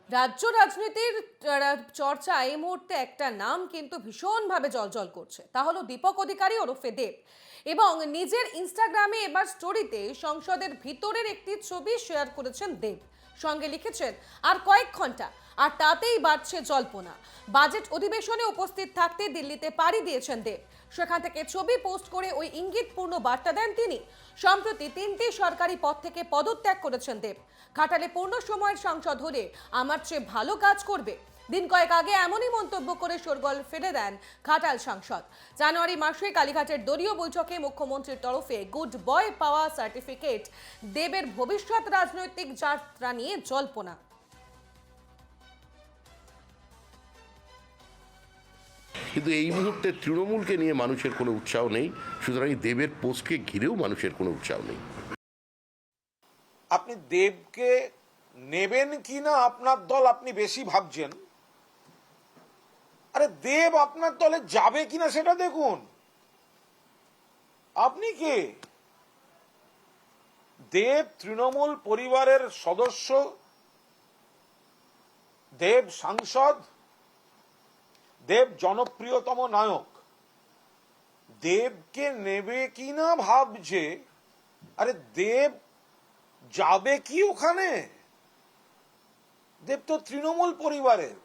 রাজ্য রাজনীতির চর্চা এই মুহূর্তে একটা নাম কিন্তু ভীষণভাবে জ্বলজ্বল করছে, তা হলো দীপক অধিকারী ওরফে দেব। এবং নিজের ইনস্টাগ্রামে এবার স্টোরিতে সংসদের ভিতরের একটি ছবি শেয়ার করেছেন দেব, সঙ্গে লিখেছেন আর কয়েক ঘন্টা, আর তাতেই বাড়ছে জল্পনা। বাজেট অধিবেশনে উপস্থিত থাকতে দিল্লিতে পাড়ি দিয়েছেন দেব, সেখান থেকে ছবি পোস্ট করে ওই ইঙ্গিতপূর্ণ বার্তা দেন তিনি। সম্প্রতি 3টি সরকারি পদ থেকে পদত্যাগ করেছেন দেব। ঘাটালে পূর্ণ সময়ের সাংসদ হলে আমার চেয়ে ভালো কাজ করবে, দিন কয়েক আগে এমনই মন্তব্য করে শোরগোল ফেলে দেন ঘাটাল সাংসদ। জানুয়ারি মাসে কালীঘাটের দলীয় বৈঠকে মুখ্যমন্ত্রীর তরফে গুড বয় পাওয়া সার্টিফিকেট দেবের ভবিষ্যৎ রাজনৈতিক যাত্রা নিয়ে জল্পনা। কিন্তু এই মুহূর্তে তৃণমূলকে নিয়ে মানুষের কোনো উৎসাহ নেই, সুতরাং দেবের পোস্টকে ঘিরেও মানুষের কোনো উৎসাহ নেই। আপনি দেবকে নেবেন কিনা আপনার দল আপনি বেশি ভাবছেন, আরে দেব আপনার দলে যাবে কিনা সেটা দেখুন। আপনি কে? দেব তৃণমূল পরিবারের সদস্য, দেব সাংসদ, দেব জনপ্রিয়তম নায়ক। দেবকে নেবে কিনা ভাবছে, আরে দেব যাবে কি ওখানে? দেব তো তৃণমূল পরিবারের।